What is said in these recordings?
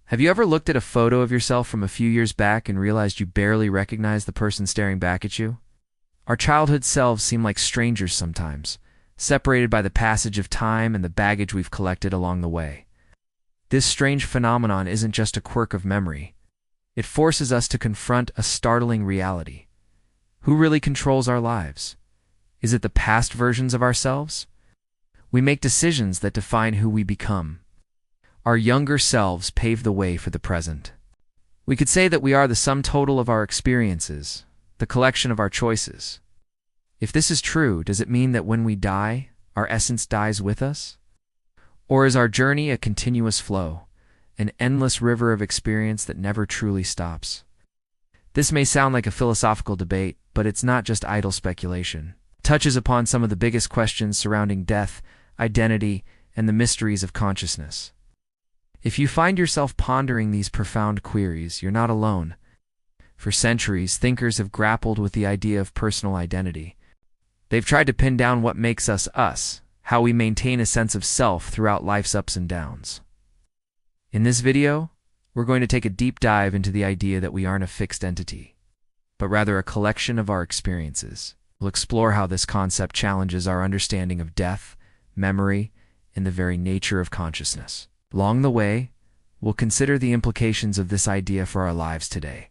Have you ever looked at a photo of yourself from a few years back and realized you barely recognize the person staring back at you? Our childhood selves seem like strangers sometimes, separated by the passage of time and the baggage we've collected along the way. This strange phenomenon isn't just a quirk of memory. It forces us to confront a startling reality. Who really controls our lives? Is it the past versions of ourselves? We make decisions that define who we become. Our younger selves pave the way for the present. We could say that we are the sum total of our experiences, the collection of our choices. If this is true, does it mean that when we die, our essence dies with us? Or is our journey a continuous flow, an endless river of experience that never truly stops? This may sound like a philosophical debate, but it's not just idle speculation. It touches upon some of the biggest questions surrounding death, identity, and the mysteries of consciousness. If you find yourself pondering these profound queries, you're not alone. For centuries, thinkers have grappled with the idea of personal identity. They've tried to pin down what makes us us, how we maintain a sense of self throughout life's ups and downs. In this video, we're going to take a deep dive into the idea that we aren't a fixed entity, but rather a collection of our experiences. We'll explore how this concept challenges our understanding of death, memory, and the very nature of consciousness. Along the way, we'll consider the implications of this idea for our lives today.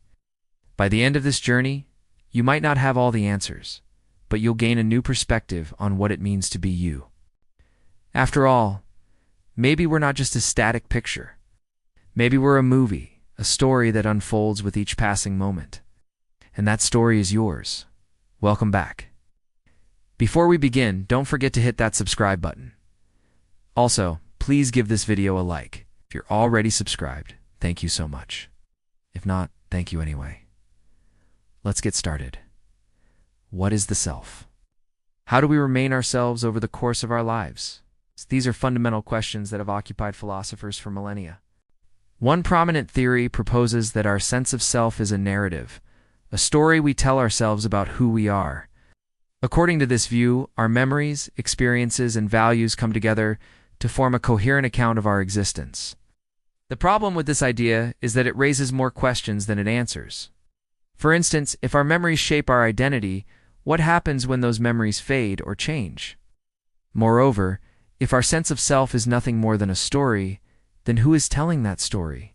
By the end of this journey, you might not have all the answers, but you'll gain a new perspective on what it means to be you. After all, maybe we're not just a static picture. Maybe we're a movie, a story that unfolds with each passing moment. And that story is yours. Welcome back. Before we begin, don't forget to hit that subscribe button. Also, please give this video a like. If you're already subscribed, thank you so much. If not, thank you anyway. Let's get started. What is the self? How do we remain ourselves over the course of our lives? These are fundamental questions that have occupied philosophers for millennia. One prominent theory proposes that our sense of self is a narrative, a story we tell ourselves about who we are. According to this view, our memories, experiences, and values come together to form a coherent account of our existence. The problem with this idea is that it raises more questions than it answers. For instance, if our memories shape our identity, what happens when those memories fade or change? Moreover, if our sense of self is nothing more than a story, then who is telling that story?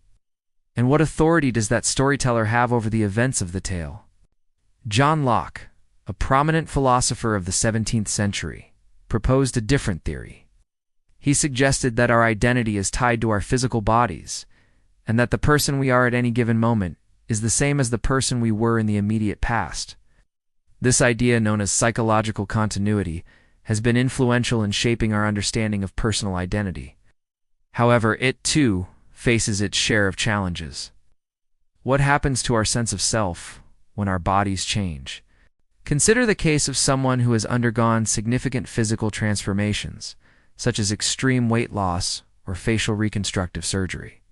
And what authority does that storyteller have over the events of the tale? John Locke, a prominent philosopher of the 17th century, proposed a different theory. He suggested that our identity is tied to our physical bodies, and that the person we are at any given moment is the same as the person we were in the immediate past. This idea, known as psychological continuity, has been influential in shaping our understanding of personal identity. However, it, too, faces its share of challenges. What happens to our sense of self when our bodies change? Consider the case of someone who has undergone significant physical transformations, such as extreme weight loss or facial reconstructive surgery.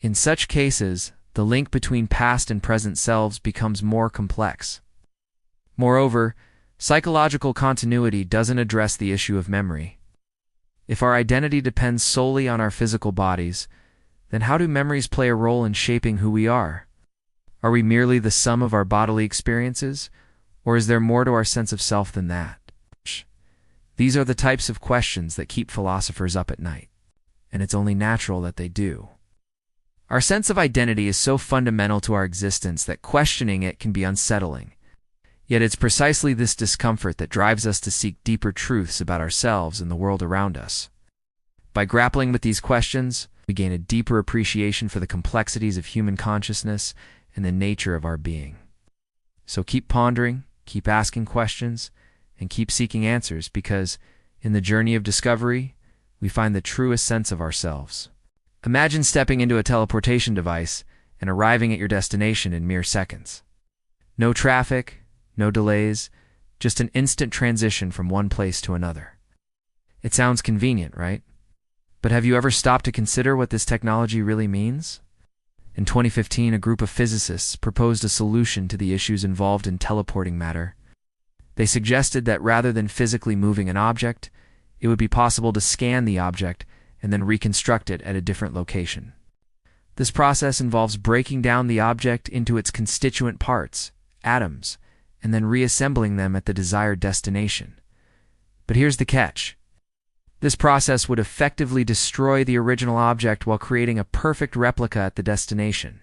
In such cases, the link between past and present selves becomes more complex. Moreover, psychological continuity doesn't address the issue of memory. If our identity depends solely on our physical bodies, then how do memories play a role in shaping who we are? Are we merely the sum of our bodily experiences, or is there more to our sense of self than that? These are the types of questions that keep philosophers up at night, and it's only natural that they do. Our sense of identity is so fundamental to our existence that questioning it can be unsettling. Yet it's precisely this discomfort that drives us to seek deeper truths about ourselves and the world around us. By grappling with these questions, we gain a deeper appreciation for the complexities of human consciousness and the nature of our being. So keep pondering, keep asking questions, and keep seeking answers, because in the journey of discovery, we find the truest sense of ourselves. Imagine stepping into a teleportation device and arriving at your destination in mere seconds. No traffic, no delays, just an instant transition from one place to another. It sounds convenient, right? But have you ever stopped to consider what this technology really means? In 2015, a group of physicists proposed a solution to the issues involved in teleporting matter. They suggested that rather than physically moving an object, it would be possible to scan the object and then reconstruct it at a different location. This process involves breaking down the object into its constituent parts, atoms, and then reassembling them at the desired destination. But here's the catch. This process would effectively destroy the original object while creating a perfect replica at the destination.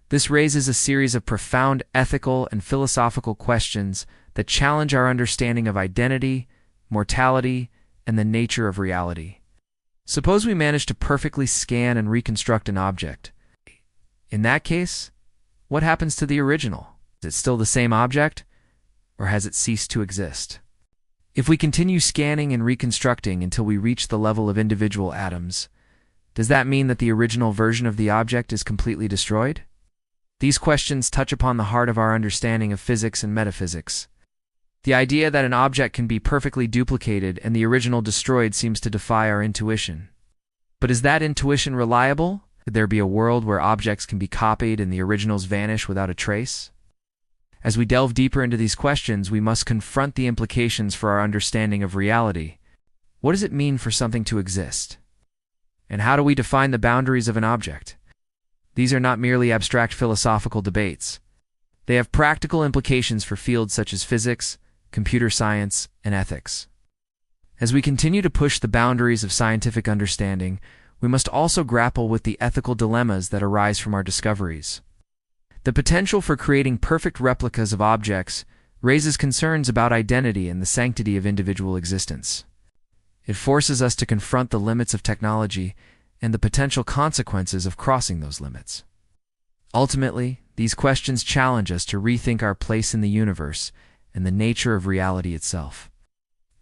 This raises a series of profound ethical and philosophical questions that challenge our understanding of identity, mortality, and the nature of reality. Suppose we manage to perfectly scan and reconstruct an object. In that case, what happens to the original? Is it still the same object, or has it ceased to exist? If we continue scanning and reconstructing until we reach the level of individual atoms, does that mean that the original version of the object is completely destroyed? These questions touch upon the heart of our understanding of physics and metaphysics. The idea that an object can be perfectly duplicated and the original destroyed seems to defy our intuition. But is that intuition reliable? Could there be a world where objects can be copied and the originals vanish without a trace? As we delve deeper into these questions, we must confront the implications for our understanding of reality. What does it mean for something to exist? And how do we define the boundaries of an object? These are not merely abstract philosophical debates. They have practical implications for fields such as physics, computer science, and ethics. As we continue to push the boundaries of scientific understanding, we must also grapple with the ethical dilemmas that arise from our discoveries. The potential for creating perfect replicas of objects raises concerns about identity and the sanctity of individual existence. It forces us to confront the limits of technology and the potential consequences of crossing those limits. Ultimately, these questions challenge us to rethink our place in the universe and the nature of reality itself.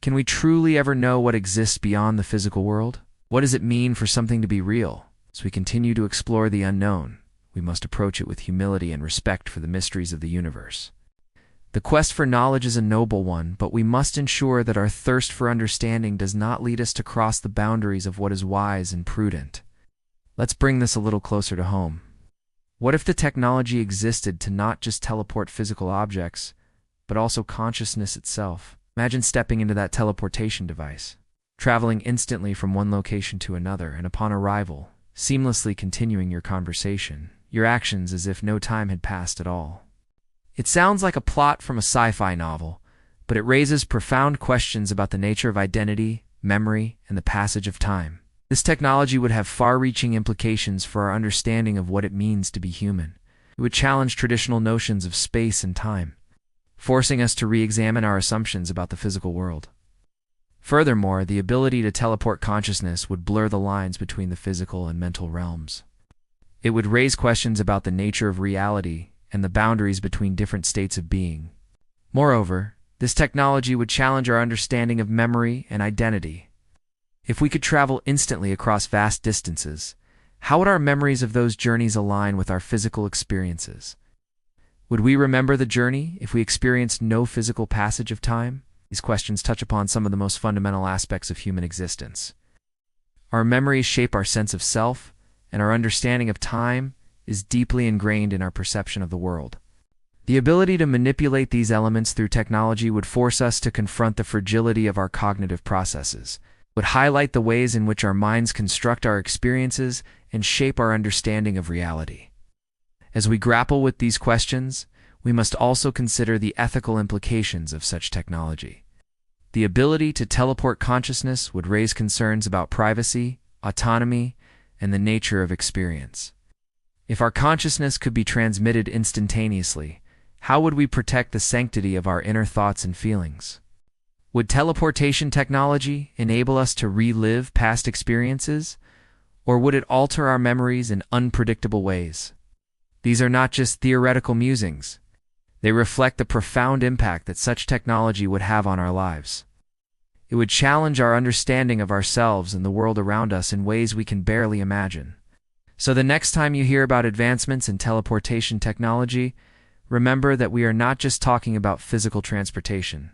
Can we truly ever know what exists beyond the physical world? What does it mean for something to be real? As we continue to explore the unknown, we must approach it with humility and respect for the mysteries of the universe. The quest for knowledge is a noble one, but we must ensure that our thirst for understanding does not lead us to cross the boundaries of what is wise and prudent. Let's bring this a little closer to home. What if the technology existed to not just teleport physical objects, but also consciousness itself? Imagine stepping into that teleportation device, traveling instantly from one location to another, and upon arrival, seamlessly continuing your conversation, your actions as if no time had passed at all. It sounds like a plot from a sci-fi novel, but it raises profound questions about the nature of identity, memory, and the passage of time. This technology would have far-reaching implications for our understanding of what it means to be human. It would challenge traditional notions of space and time, forcing us to re-examine our assumptions about the physical world. Furthermore, the ability to teleport consciousness would blur the lines between the physical and mental realms. It would raise questions about the nature of reality and the boundaries between different states of being. Moreover, this technology would challenge our understanding of memory and identity. If we could travel instantly across vast distances, how would our memories of those journeys align with our physical experiences? Would we remember the journey if we experienced no physical passage of time? These questions touch upon some of the most fundamental aspects of human existence. Our memories shape our sense of self, and our understanding of time is deeply ingrained in our perception of the world. The ability to manipulate these elements through technology would force us to confront the fragility of our cognitive processes, would highlight the ways in which our minds construct our experiences and shape our understanding of reality. As we grapple with these questions, we must also consider the ethical implications of such technology. The ability to teleport consciousness would raise concerns about privacy, autonomy, and the nature of experience. If our consciousness could be transmitted instantaneously, how would we protect the sanctity of our inner thoughts and feelings? Would teleportation technology enable us to relive past experiences, or would it alter our memories in unpredictable ways? These are not just theoretical musings. They reflect the profound impact that such technology would have on our lives. It would challenge our understanding of ourselves and the world around us in ways we can barely imagine. So the next time you hear about advancements in teleportation technology, remember that we are not just talking about physical transportation.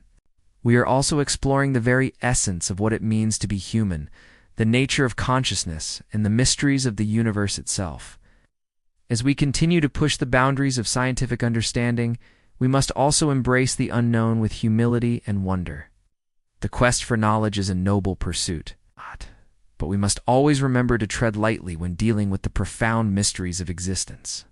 We are also exploring the very essence of what it means to be human, the nature of consciousness, and the mysteries of the universe itself. As we continue to push the boundaries of scientific understanding, we must also embrace the unknown with humility and wonder. The quest for knowledge is a noble pursuit, but we must always remember to tread lightly when dealing with the profound mysteries of existence.